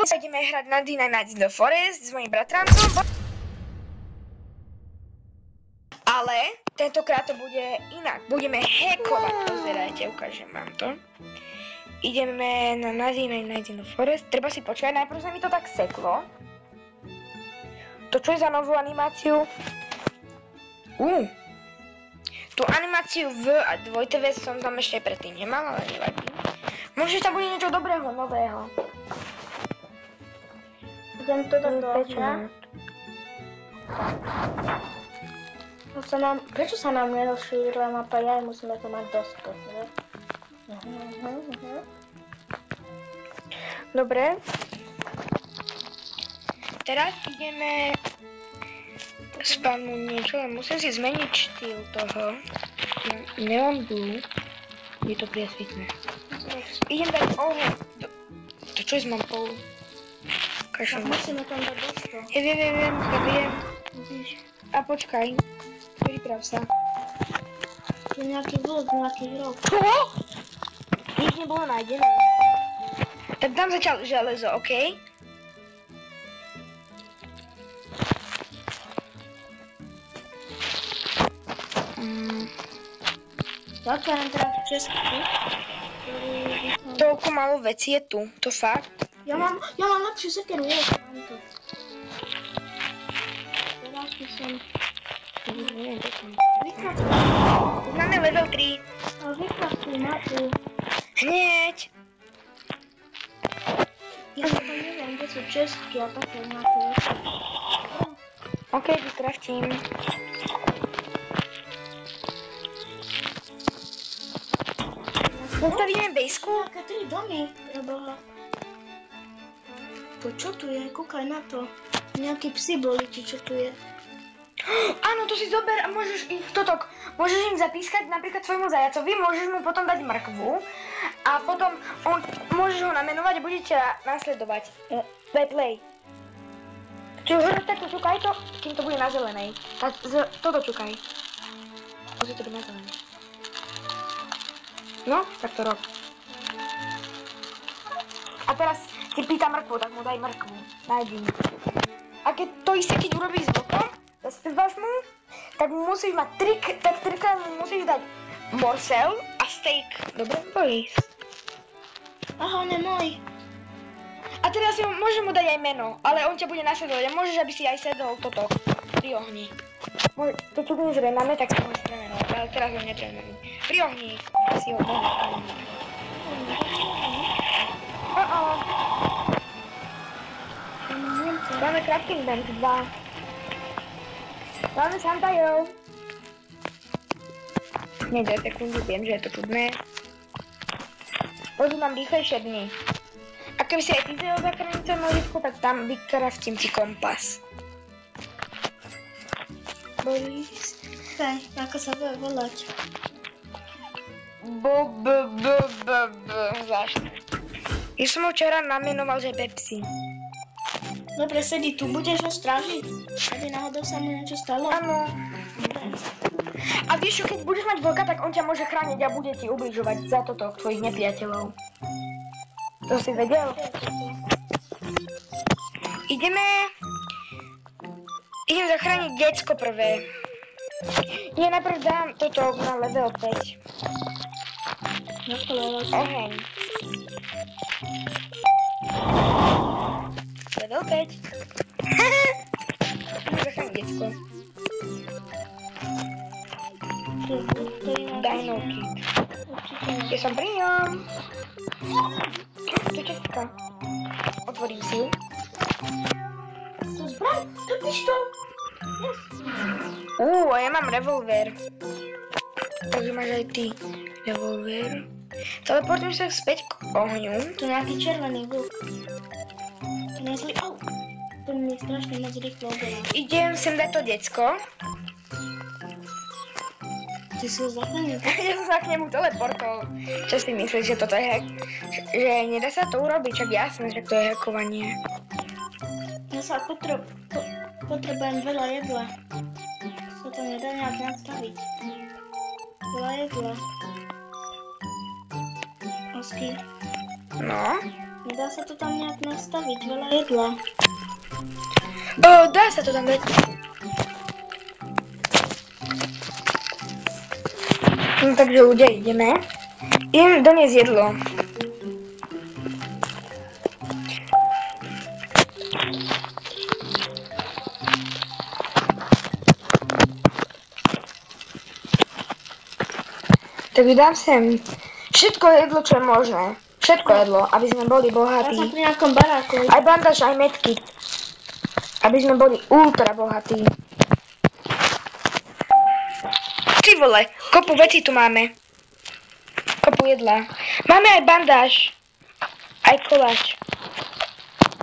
Dneska ideme hrať na Night in the Forest s mojím bratrancom. Ale tentokrát to bude inak. Budeme hackovať. Pozerajte, ukážem vám to. Ideme na Night in the Forest. Treba si počkať, najprv sa mi to tak seklo. To čo je za novú animáciu? Tú animáciu v a 2TV som tam ešte predtým nemal, ale nevadí. Možno tam bude niečo dobrého, nového. Idem to tak dohrať. Prečo sa nám nerozšírila mapa? Ja musíme to mať dosť, ne? Dobre. Teraz ideme spavnúť niečo, ale musím si zmeniť štýl toho. Neon blue. Je to priasvitné. Idem dať oheň. To čo je s mampou? Tak musíme tam dať dosť. Viem. A počkaj. Priprav sa. Je nejaký vlk, nejaký hrok. Čo? Nič nebolo nájdené. Tak dám zatiaľ železo, okej? Zatváram teda česky. Toľko málo vecí je tu, to fakt. Ja mám lepšiu sekeru, mám to. Teraz by som... Máme level 3. Ale vykratuj mapu. Hneď. Ja to neviem, kde sú česky a také nejaké veci. OK, vykraftím. Postavíme bejsku? Také 3 domy, preboha. To čo tu je? Kúkaj na to. Nejakí psi boli, či čo tu je. Áno, to si zober a môžeš môžeš im zapískať napríklad svojmu zajacovi, môžeš mu potom dať mrkvu a potom môžeš ho namenovať a bude ťa nasledovať. Play. Čiže ho takto čukaj to, kým to bude na zelenej. Toto čukaj. Musí to byť na zelenej. No, tak to rob. A teraz ti pýta mrkvu, tak mu daj mrkvu. Nájdi mi. A to isté, keď urobíš s vlkom, zastrváš mu, tak musíš mať tak trikrát mu musíš dať morsel a steak. Dobre, bojíš. Aha, on je môj. A teraz môžem mu dať aj meno, ale on ťa bude nasledovať a môžeš, aby si aj sedol toto pri ohni. To tu dnes remáme, tak si môžeš premenovať, ale teraz ho nepremenuj. Pri ohni si ho môžeš premenovať. Máme crafting bench 2. Máme Santajo. Hneď za sekundu, viem, že je to čudné. Pôjdu nám rýchlejšie dny. A keby si aj ty chcel zachrániť svoje maličko, tak tam vykraftím ti kompas. Boris. Hej, ako sa bude volať? Zvláštne. Ja som ho včera namenoval, že Pepsi. Dobre, sedí tu, budeš ho strážiť? Aby náhodou sa mu niečo stalo? Áno. A vieš čo, keď budeš mať vlka, tak on ťa môže chrániť a bude ti ubližovať za toto tvojich nepriateľov. To si vedel? Idem zachrániť decko prvé. Nie, najprv dám toto na level 5. Oheň. Level 5. Idem zachrániť decko. Dino Kid. Ja som pri ňom. Tu česká. Otvorím si ju. To zbraň? To pištol? A ja mám revolver. Takže máš aj ty revolver. Teleportujem sa späť k ohňu. To je nejaký červený vlk. To nie je zlý. Au! To mi strašne moc rýchlo oberá. Idem sem dať to decko. Ty si ho zachránil? Ja som sa k nemu teleportol. Čo si myslíš, že toto je hack? Že nedá sa to urobiť, čak jasné, že to je hackovanie. Ja sa potrebujem veľa jedla. Sa to nedá nejak nastaviť. Veľa jedla. Osky. No? Nedá sa to tam nejak nastaviť, veľa jedla. Dá sa to tam dať. No takže ľudia, ideme. Idem doniesť jedlo. Takže dám sem všetko jedlo, čo je možné. Všetko jedlo, aby sme boli Ja bohatí. som pri nejakom baráku. Aj bandáž, aj metky. Aby sme boli ultra bohatí. Ty vole, kopu veci tu máme. Kopu jedla. Máme aj bandáž. Aj koláč.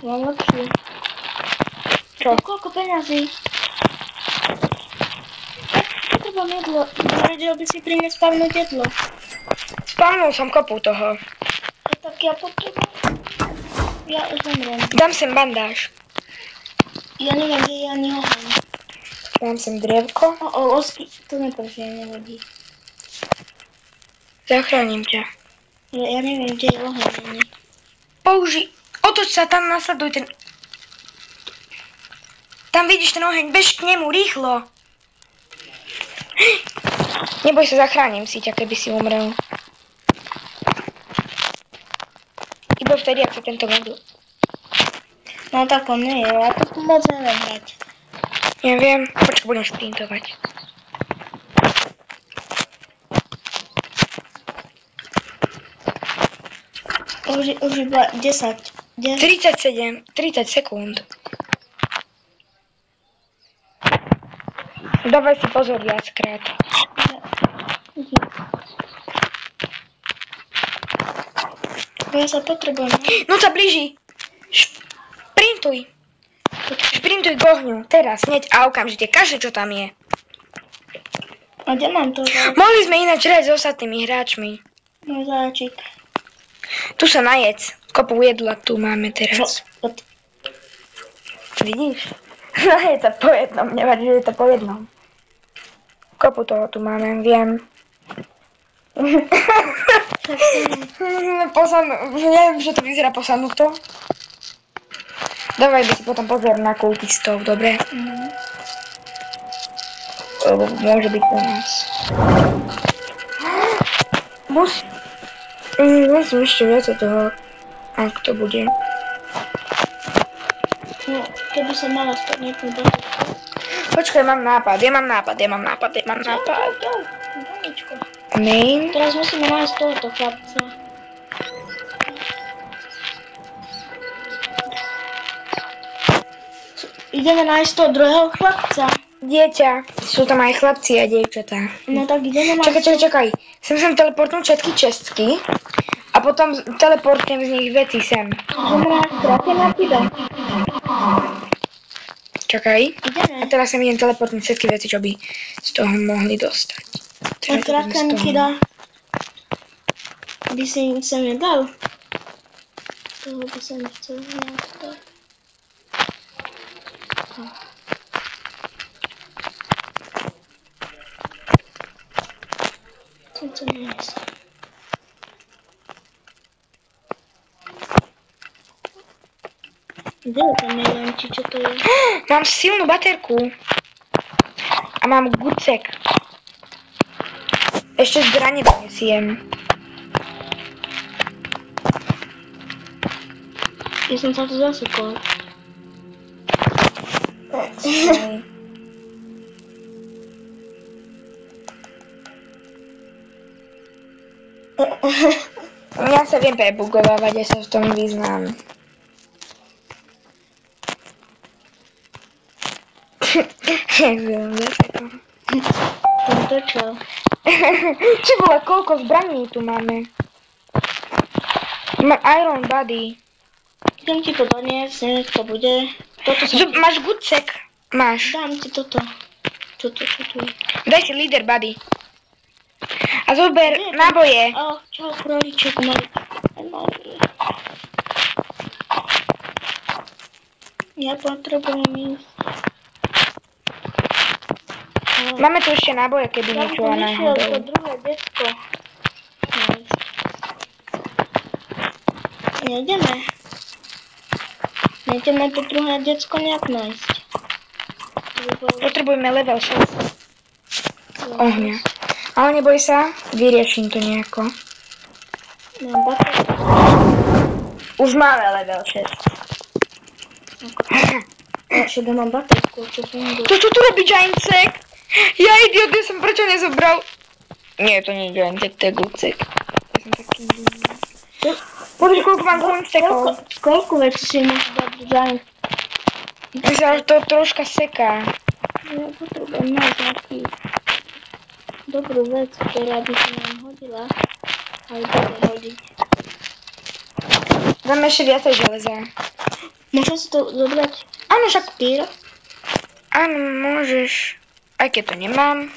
Mám lepšiu. Čo? Koľko peňazí? Potrebujem jedlo. Vedel by si pri mne spavnúť jedlo. Spálnul som kopu toho. Tak ja potrebujem. Ja už umrem. Dám sem bandáž. Ja neviem, kde je ani oheň. Dám sem drievko. Osky. To neprežije, nevadí. Zachránim ťa. Ja neviem, kde je oheň ani. Otoč sa, tam nasleduj ten... Tam vidíš ten oheň, bež k nemu, rýchlo. Neboj sa, zachránim si ťa, keby si umrel. Iba vtedy, ak sa tento vedl. No tak on nie je, ja to moc neviem hrať. Neviem, počkaj, budem sprintovať. Už iba 10. 30 sekúnd. Dávaj si pozor viackrát. Ja sa potrebujem. No sa blíži. Šprintuj. Šprintuj k ohňu. Teraz, hneď a okamžite. Každé, čo tam je. A kde mám to? Mohli sme ináč hrať s ostatnými hráčmi. No záčik. Tu sa najedz. Kopu jedla tu máme teraz. Vidíš? Najedz sa po jednom. Nevadí, že je to po jednom. Kopu toho tu máme, viem. Neviem, že to vyzerá posadnuto. Dávaj by si potom pozor na kultistov, dobre? Lebo môže byť u nás. Musím ešte viac toho, ak to bude. No, keby som mala stať nejakú baterku. Počkaj, mám nápad. Main. Teraz musíme nájsť tohoto chlapca. Ideme nájsť toho druhého chlapca. Dieťa. Sú tam aj chlapci a dievčatá. No tak ideme nájsť... Čakaj. Sem teleportnúť všetky čestky a potom teleportujem z nich veci sem. Ideme nájsť Krakena Kida. Čakaj. Ideme. A teraz sem idem teleportnúť všetky veci, čo by z toho mohli dostať. A Kraken Kida by si sem nedal. Toho by som chcel dať. Co nájsť? Kde je ten neviem, či čo to je? Mám silnú baterku. A mám gucek. Ešte zbrane donesiem. Ja som sa tu zasekol. Ja sa viem prebugovávať, ja sa v tom vyznám. Som točil. Či bola, koľko zbraní tu máme? Mám Iron Body. Idem ti to doniesť, nech to bude. Toto som... Máš gucek? Máš. Dám ti toto. Čo tu je? Daj si Leader Body. A zober náboje. Čau, kroliček malý. Ja potrebujem ísť. Máme tu ešte náboje, keby niečo to náhodou. druhé detsko. Nejdeme. Ideme to druhé decko nejak nájsť. Potrebujeme level 6 ohňa. Ale neboj sa, vyrieším to nejako. Mám baterku. Už máme level 6. Ešte mám baterku, čo funguje. Čo tu robí Giantsek? Ja idiot, ja som prečo nezobral? Nie, to nie je Giantsek, to je Gucek. Ja som taký... Pozri, koľko mám Giantstekov. Koľko vecí si môžeš dať do Giant? Myslím, že to troška seká. Ja potrebujem nájsť nejaký dobrú vec, ktorá by sa nám hodila. Aj bude hodiť. Dáme ešte viacej železa. Môžem si to zobrať? Áno, však... Týr? Áno, môžeš. Aj keď to nemám.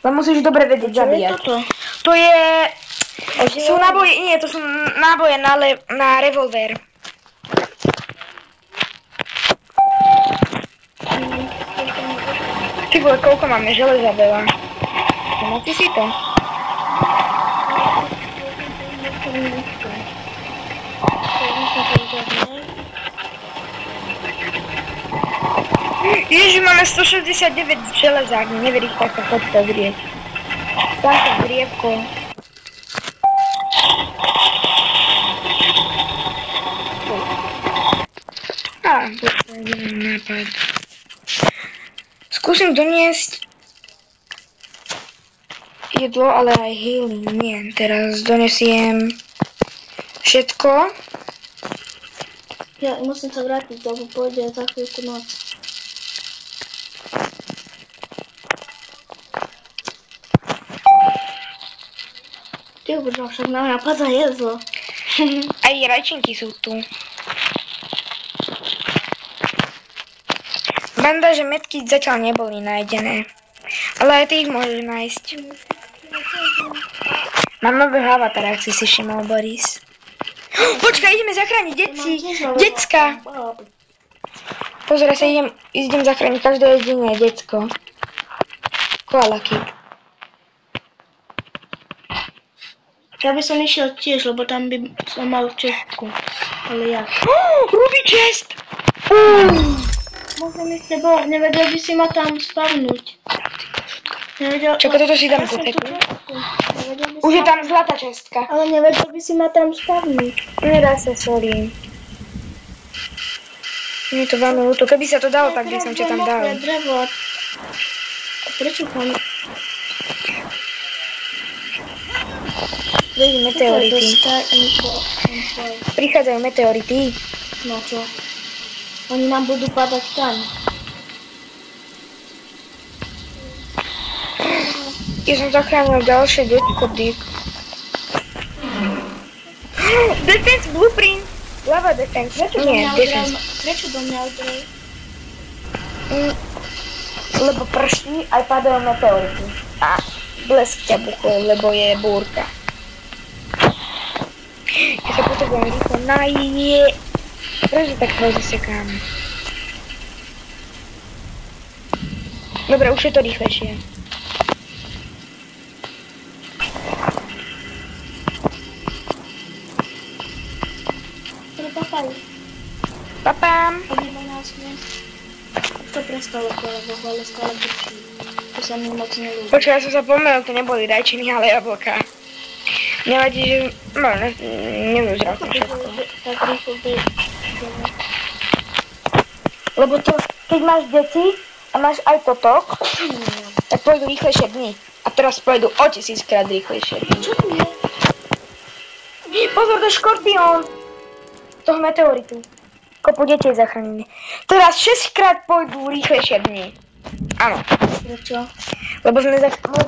Ale musíš dobre vedieť zabíjať. Čo je toto? To je... Sú náboje, nie, to sú náboje na revolver. Ty vole, koľko máme železa veľa. Máte si to? Ježi, máme 169 železa, ak mi neveríš, tak sa choď pozrieť. Tam to drievko. To je nápad. Skúsim doniesť jedlo, ale aj healing. Nie, teraz donesiem všetko. Ja musím sa vrátiť, lebo pôjde za chvíľku noc. Ty už však na mňa padá jedlo. Aj rajčinky sú tu. Bandáže metky zatiaľ neboli nájdené. Ale aj ty ich môžeš nájsť. Mám nového avatara, ak si všimol, Boris. Počkaj, ideme zachrániť decka. Pozor, sa idem zachrániť každé jediné decko. Koalaky. Ja by som išiel tiež, lebo tam by som mal čestku. Ale ja. Ruby chest! Môžem ísť tebou, nevedel by si ma tam spavnúť. Čakaj, toto si dám kúpeť. Už je tam zlatá čestka. Ale nevedel by si ma tam spavnúť. Nedá sa, sorry. Nie je to veľmi ľúto. Keby sa to dalo, tak by som ťa tam dal. Drevo. Prečo tam? Vidí meteority. Prichádzajú meteority. No čo? Oni nám budú padať tam. Ja som zachránil ďalšie decko, Dick. Defense blueprint. Lava defense. Nie, defense. Prečo do mňa udrej? Lebo prší aj padajú meteority. A blesk ťa buchol, lebo je búrka. Ja sa potrebujem rýchlo najesť. Prečo tak rozesekám? Dobre, už je to rýchlejšie. Papaj. Papám. Odjeba nás dnes. To prestalo kolego, ale stále brčí. To sa mi moc nelúbi. Počkaj, ja som sa pomýlil, to neboli rajčiny, ale jablka. Nevadí, že... No, nedozral som všetko. Tak rýchlo Lebo to, keď máš deti a máš aj potok, tak pôjdu rýchlejšie dni. A teraz pôjdu o 1000-krát rýchlejšie dni. Čo to je? Pozor, to je škorpión toho meteoritu. Kopu detí je zachránené. Teraz 6-krát pôjdu rýchlejšie dni. Áno. Prečo? Lebo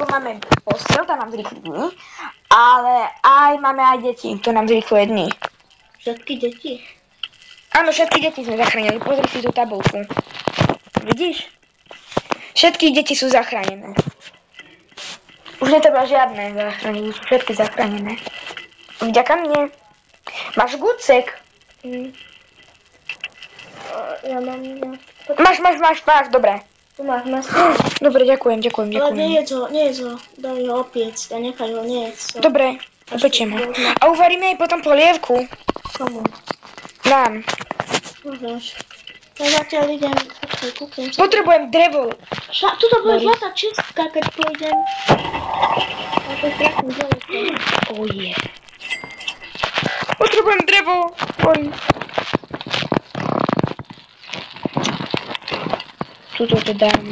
máme postel, to nám zrýchli dni, ale aj máme aj deti, to nám zrýchluje dni. Všetky deti? Áno, všetky deti sme zachránili. Pozri si tú tabuľku. Vidíš? Všetky deti sú zachránené. Už netreba žiadne zachrániť, už sú všetky zachránené. Vďaka mne. Máš gucek. Ja mám... Máš, dobre. Tu máš masku. Dobre, ďakujem. Ale nejedz ho, daj ho opiecť a nechaj ho nejedz. Dobre, opečiem ho. A uvaríme aj potom polievku. Komu? Nám. Môžeš. Ja zatiaľ idem, počkaj, kúpim sa. Potrebujem drevo. Tuto bude zlatá čistka, keď pôjdem. A to je krásne zeleké. Oje. Potrebujem drevo. Oj. Tuto to dám.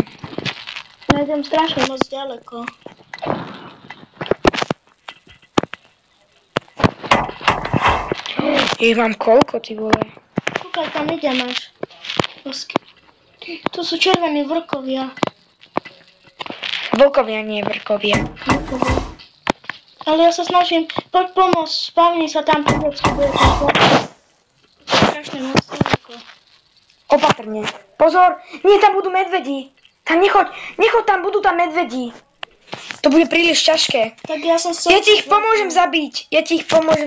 Ja idem strašne moc ďaleko. Ich mám koľko, ty vole. Kúkaj, tam idem až. Tu sú červení vrkovia. Vlkovia, nie vrkovia. Vrkovia. Ale ja sa snažím, poď pomôcť, spavni sa tam, povedz, bude tam pomôcť. Strašne moc ďaleko. Opatrne. Pozor, nie, tam budú medvedi. Tam nechoď, tam budú tam medvedi. To bude príliš ťažké. Tak ja som sa... Ja ti ich pomôžem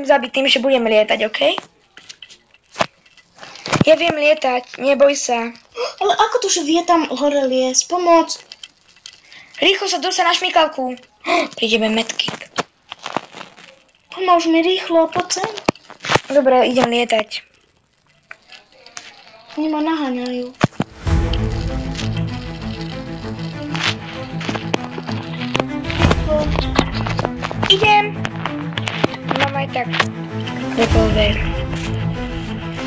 zabiť tým, že budem lietať, okej? Ja viem lietať, neboj sa. Ale ako to, že vie tam hore liesť? Pomôcť. Rýchlo sa dostať na šmykalku. Prídeme medkit. Pomôž mi rýchlo, poď sem. Dobre, idem lietať. Oni ma naháňajú. Idem. Mám aj tak revolver.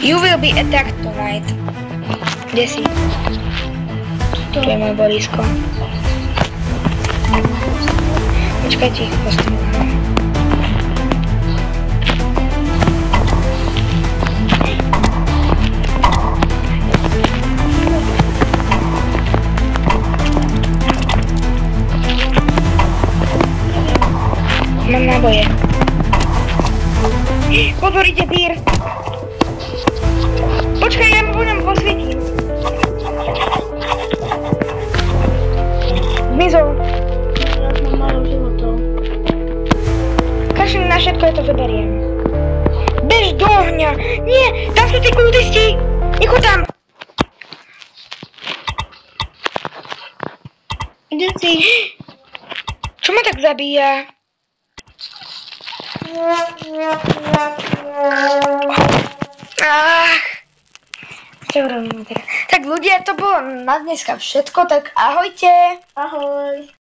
You will be attacked tonight. Kde si? Tu je môj Borisko. Počkajte, ich postavím. Mám náboje. Pozor, ide dýr. Počkaj, ja mu po ňom posvietím. Zmizol. Ja mám málo životov. Kašlím na všetko, ja to zoberiem. Bež do ohňa. Nie, tam sú tí kultisti. Nechoď tam. Kde si? Čo ma tak zabíja? Ach. Čo robím teraz? Tak ľudia, to bolo na dneska všetko, tak ahojte. Ahoj.